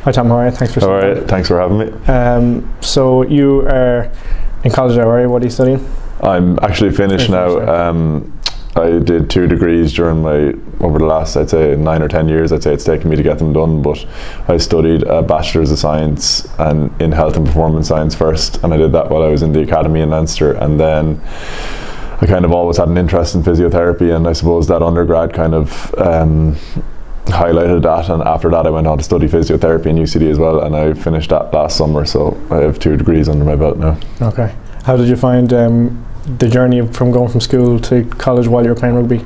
Hi Tom, how are you? Thanks for sitting down. Thanks for having me. So you are in college now, are you? What are you studying? I'm actually finished now. I did 2 degrees during over the last, I'd say, 9 or 10 years. I'd say it's taken me to get them done, but I studied a Bachelor's of Science and in Health and Performance Science first, and I did that while I was in the academy in Leinster, and then I kind of always had an interest in physiotherapy, and I suppose that undergrad kind of highlighted that, and after that I went on to study physiotherapy in UCD as well, and I finished that last summer, so I have 2 degrees under my belt now. Okay. How did you find the journey from going from school to college while you were playing rugby?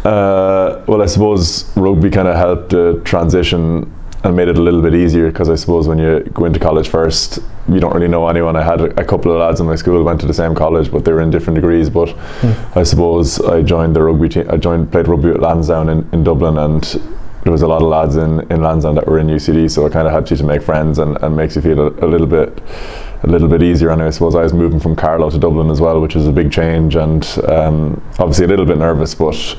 Well, I suppose rugby kind of helped the transition and made it a little bit easier, because I suppose when you go into college first, you don't really know anyone. I had a couple of lads in my school who went to the same college, but they were in different degrees. But I suppose I joined the rugby team. Played rugby at Lansdowne in Dublin, and there was a lot of lads in Lansdowne that were in UCD, so it kind of helped you to make friends and makes you feel a little bit easier. And I suppose I was moving from Carlow to Dublin as well, which was a big change, and obviously a little bit nervous, but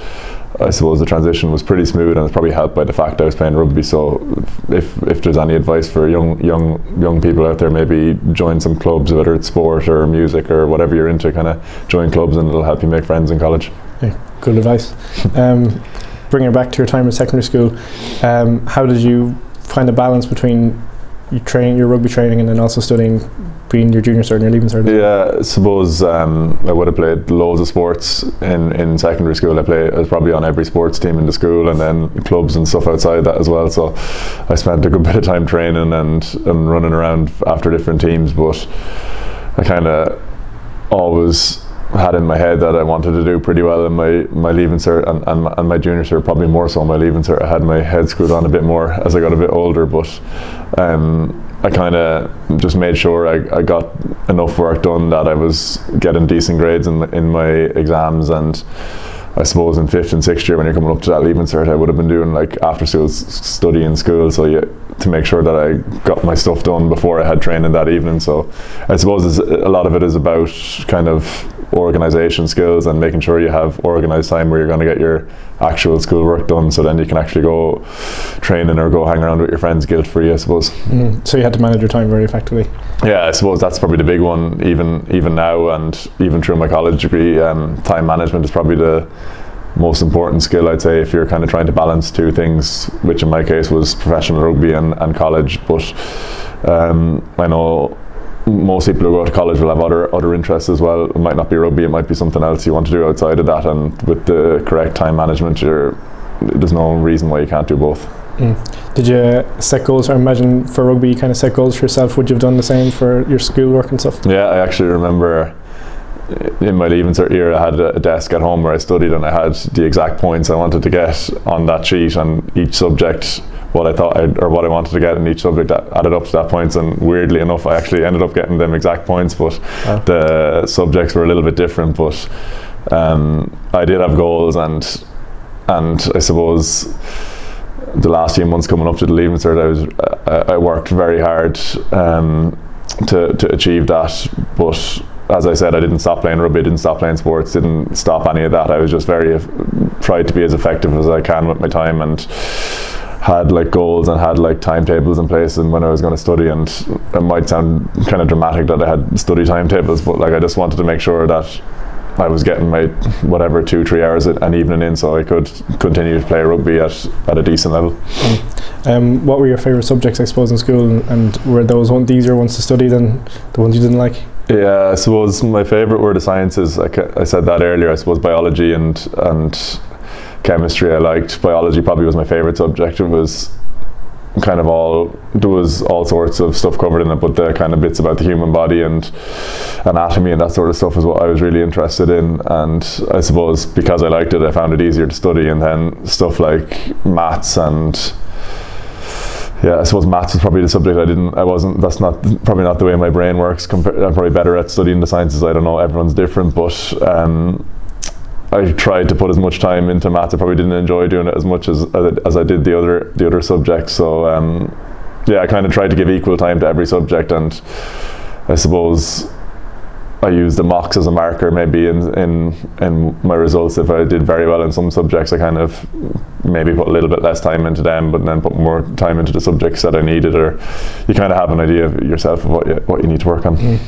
I suppose the transition was pretty smooth, and it's probably helped by the fact I was playing rugby. So if there's any advice for young people out there, maybe join some clubs, whether it's sport or music or whatever you're into, kind of join clubs, and it'll help you make friends in college. Yeah, good advice. Bringing it back to your time at secondary school, how did you find the balance between your rugby training and then also studying, being your junior cert and your leaving cert? Yeah, I suppose I would have played loads of sports in secondary school. I was probably on every sports team in the school, and then clubs and stuff outside that as well. So I spent a good bit of time training and running around after different teams, but I kind of always had in my head that I wanted to do pretty well in my leaving cert and my junior cert, probably more so my leaving cert. I had my head screwed on a bit more as I got a bit older, but I kind of just made sure I got enough work done that I was getting decent grades in my exams. And I suppose in 5th and 6th year, when you're coming up to that leaving cert, I would have been doing like after school study in school, so to make sure that I got my stuff done before I had training that evening. So I suppose a lot of it is about kind of organisation skills and making sure you have organised time where you're going to get your actual schoolwork done, so then you can actually go training or go hang around with your friends guilt-free, I suppose. So you had to manage your time very effectively. Yeah, I suppose that's probably the big one, even now, and even through my college degree. Time management is probably the most important skill, I'd say, if you're kind of trying to balance 2 things, which in my case was professional rugby and college. But I know most people who go to college will have other interests as well. It might not be rugby, it might be something else you want to do outside of that, and with the correct time management, there's no reason why you can't do both. Did you set goals? I imagine for rugby you kind of set goals for yourself. Would you have done the same for your schoolwork and stuff? Yeah, I actually remember in my leaving cert year I had a desk at home where I studied, and I had the exact points I wanted to get on that sheet on each subject, what I thought what I wanted to get in each subject that added up to that points. And weirdly enough, I actually ended up getting them exact points, but the subjects were a little bit different. But I did have goals, and I suppose the last few months coming up to the leaving cert, I worked very hard to achieve that. But as I said, I didn't stop playing rugby, didn't stop playing sports, didn't stop any of that. I was just tried to be as effective as I can with my time, and had like goals and had like timetables in place. And when I was going to study, and it might sound kind of dramatic that I had study timetables, but like I just wanted to make sure that I was getting my whatever 2-3 hours an evening in, so I could continue to play rugby at a decent level. What were your favourite subjects, I suppose, in school, and were those the easier ones to study than the ones you didn't like? Yeah, I suppose my favourite were the sciences. I said that earlier. I suppose biology and chemistry I liked. Biology probably was my favourite subject. It was kind of there was all sorts of stuff covered in it, but the kind of bits about the human body and anatomy and that sort of stuff is what I was really interested in. And I suppose because I liked it, I found it easier to study. And then stuff like maths and I suppose maths was probably the subject that's probably not the way my brain works. I'm probably better at studying the sciences. I don't know, everyone's different, but I tried to put as much time into maths. I probably didn't enjoy doing it as much as I did the other subjects. So I kind of tried to give equal time to every subject, and I suppose I use the mocks as a marker maybe in my results. If I did very well in some subjects, I kind of maybe put a little bit less time into them, but then put more time into the subjects that I needed, or you kind of have an idea of yourself of what you need to work on.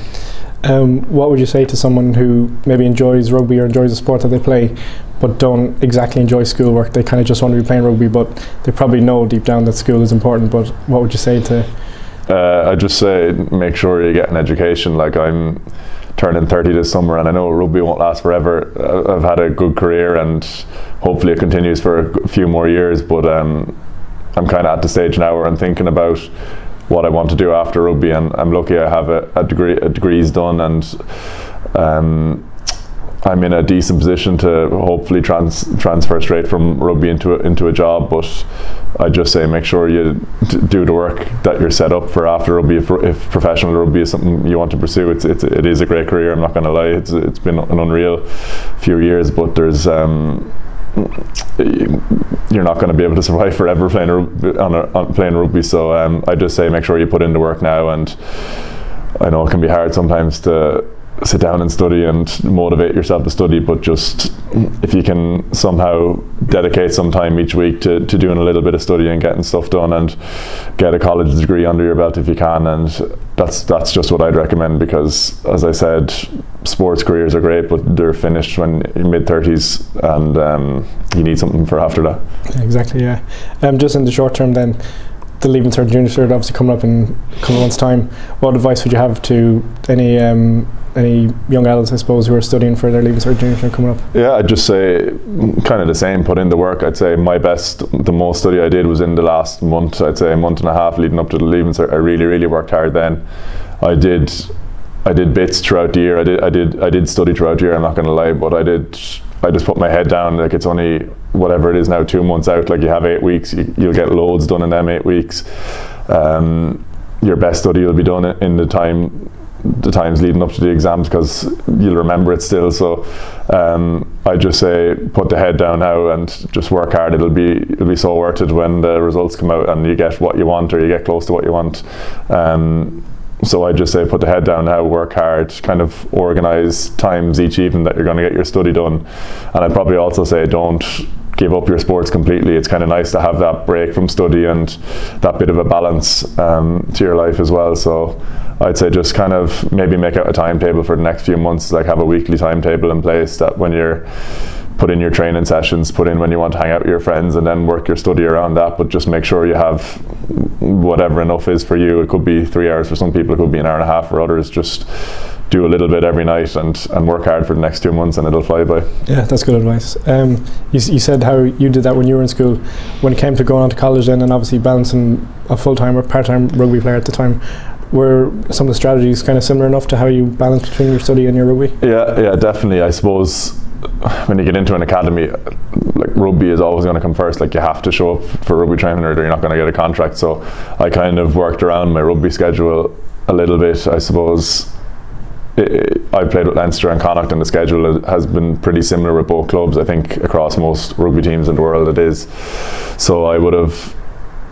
What would you say to someone who maybe enjoys rugby or enjoys the sport that they play, but don't exactly enjoy schoolwork? They kind of just want to be playing rugby, but they probably know deep down that school is important. But what would you say to? I just say make sure you get an education. Like, I'm turning 30 this summer, and I know rugby won't last forever. I've had a good career, and hopefully it continues for a few more years, but I'm kind of at the stage now where I'm thinking about what I want to do after rugby, and I'm lucky I have a degree's done, and I'm in a decent position to hopefully transfer straight from rugby into a job. But I just say make sure you do the work that you're set up for after rugby. If professional rugby is something you want to pursue, it is a great career. I'm not going to lie, it's been an unreal few years, but there's you're not going to be able to survive forever playing rugby. So I just say make sure you put in the work now, and I know it can be hard sometimes to sit down and study and motivate yourself to study, but just if you can somehow dedicate some time each week to doing a little bit of study and getting stuff done, and get a college degree under your belt if you can, and that's just what I'd recommend, because as I said, sports careers are great, but they're finished when you're mid-30s, and you need something for after that. Exactly, yeah. Just in the short term then, the Leaving Cert, Junior Cert obviously coming up in a couple of months' time. What advice would you have to any young adults, I suppose, who are studying for their Leaving Cert, Junior Cert coming up? Yeah, I'd just say kind of the same, put in the work. I'd say the most study I did was in the last month. I'd say a month and a half leading up to the Leaving Cert. I really worked hard then. I did bits throughout the year. I did study throughout the year, I'm not going to lie, but I just put my head down. Like, it's only whatever it is now, 2 months out. Like, you have 8 weeks, you'll get loads done in them 8 weeks. Your best study will be done in the times leading up to the exams, because you'll remember it still. So I just say put the head down now and just work hard. It'll be so worth it when the results come out and you get what you want, or you get close to what you want. So I just say put the head down now, work hard, kind of organise times each evening that you're going to get your study done. And I'd probably also say don't give up your sports completely. It's kind of nice to have that break from study and that bit of a balance to your life as well. So I'd say just kind of maybe make out a timetable for the next few months, like have a weekly timetable in place, that when you're put in your training sessions, put in when you want to hang out with your friends, and then work your study around that. But just make sure you have whatever enough is for you. It could be 3 hours for some people, it could be an hour and a half for others. Just do a little bit every night and work hard for the next 2 months, and it'll fly by. Yeah, that's good advice. You said how you did that when you were in school. When it came to going on to college then, and obviously balancing a full-time or part-time rugby player at the time, were some of the strategies kind of similar enough to how you balance between your study and your rugby? Yeah, definitely. I suppose when you get into an academy, like, rugby is always going to come first. Like, you have to show up for rugby training or you're not going to get a contract. So I kind of worked around my rugby schedule a little bit. I suppose I played with Leinster and Connacht, and the schedule has been pretty similar with both clubs. I think across most rugby teams in the world it is. So I would have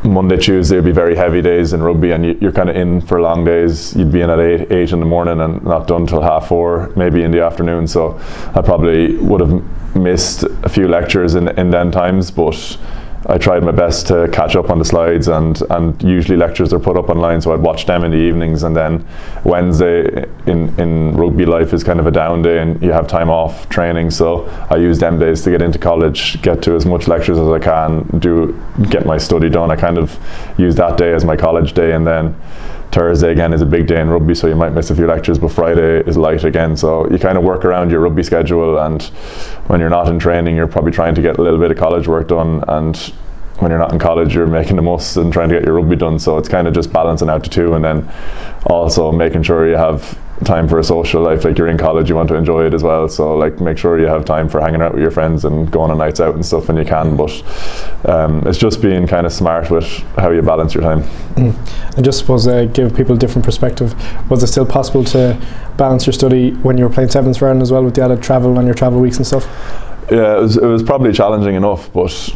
Monday, Tuesday would be very heavy days in rugby, and you're kind of in for long days. You'd be in at 8 in the morning and not done till 4:30, maybe in the afternoon. So I probably would have missed a few lectures in then times, but I tried my best to catch up on the slides, and usually lectures are put up online, so I'd watch them in the evenings. And then Wednesday in rugby life is kind of a down day, and you have time off training, so I use them days to get into college, get to as much lectures as I can, get my study done. I kind of use that day as my college day, and then Thursday again is a big day in rugby, so you might miss a few lectures, but Friday is light again. So you kind of work around your rugby schedule, and when you're not in training, you're probably trying to get a little bit of college work done, and when you're not in college, you're making the most and trying to get your rugby done. So it's kind of just balancing out the two, and then also making sure you have time for a social life. Like, you're in college, you want to enjoy it as well, so like make sure you have time for hanging out with your friends and going on nights out and stuff when you can. But it's just being kind of smart with how you balance your time. And just suppose give people a different perspective. Was it still possible to balance your study when you were playing sevens for Ireland as well, with the added travel on your travel weeks and stuff? Yeah, it was probably challenging enough, but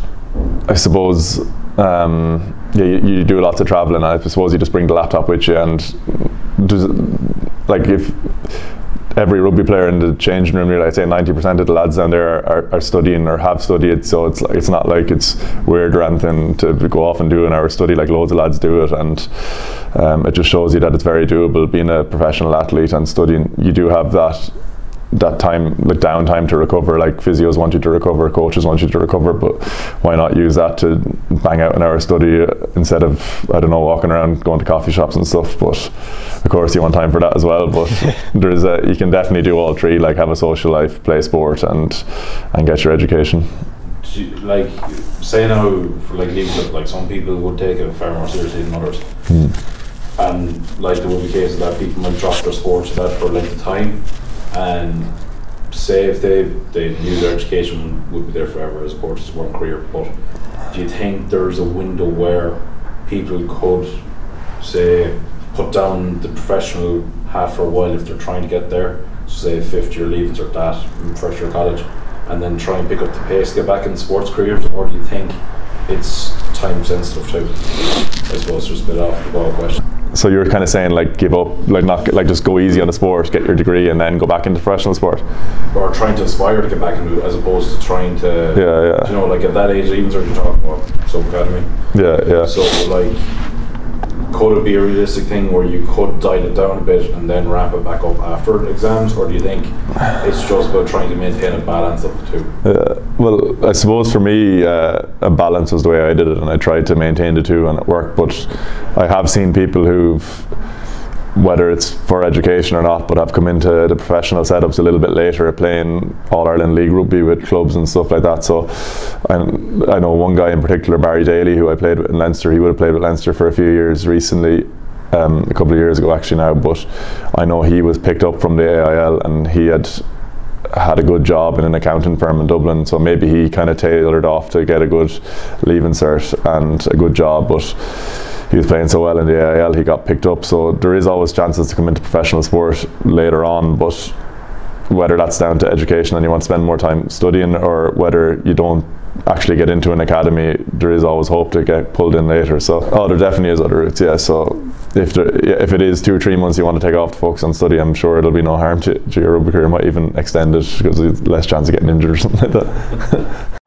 I suppose you do lots of traveling, and I suppose you just bring the laptop with you, and like, if every rugby player in the changing room, I'd say 90% of the lads down there are studying or have studied, so it's not like it's weird or anything to go off and do an hour study, like loads of lads do it, and it just shows you that it's very doable being a professional athlete and studying. You do have that time, like downtime to recover, like physios want you to recover, coaches want you to recover, but why not use that to bang out an hour study instead of, I don't know, walking around going to coffee shops and stuff. But of course you want time for that as well, but you can definitely do all three, like have a social life, play sport, and get your education. Like, say now, for like leaving it, like some people would take it far more seriously than others, and like there will be cases that people might drop their sports for that for a length of time. And say if they knew their education would be there forever as opposed to one career, but do you think there's a window where people could, say, put down the professional hat for a while if they're trying to get there, so say 5th year leavings or that, first year college, and then try and pick up the pace to get back in sports careers? Or do you think it's time sensitive too? I suppose just a bit off the ball question. So you're kind of saying like give up, like not like just go easy on the sport, get your degree, and then go back into professional sport, or trying to aspire to get back into it as opposed to trying to, you know, like at that age, even sort of talking about sub academy. So like, could it be a realistic thing where you could dial it down a bit and then ramp it back up after exams, or do you think it's just about trying to maintain a balance of the two? Well, I suppose for me, a balance was the way I did it, and I tried to maintain the two, and it worked. But I have seen people who've, whether it's for education or not, but have come into the professional setups a little bit later, playing All-Ireland League Rugby with clubs and stuff like that. So I know one guy in particular, Daly, who I played with in Leinster. He would have played with Leinster for a few years recently, a couple of years ago actually now, but I know he was picked up from the AIL, and he had a good job in an accounting firm in Dublin, so maybe he kind of tailored off to get a good leaving cert and a good job, but he was playing so well in the AIL, he got picked up. So there is always chances to come into professional sport later on, but whether that's down to education and you want to spend more time studying, or whether you don't actually get into an academy, there is always hope to get pulled in later. So there definitely is other routes, yeah. So if it is 2 or 3 months you want to take off to focus on study, I'm sure it'll be no harm to your rugby career. Might even extend it because there's less chance of getting injured or something like that.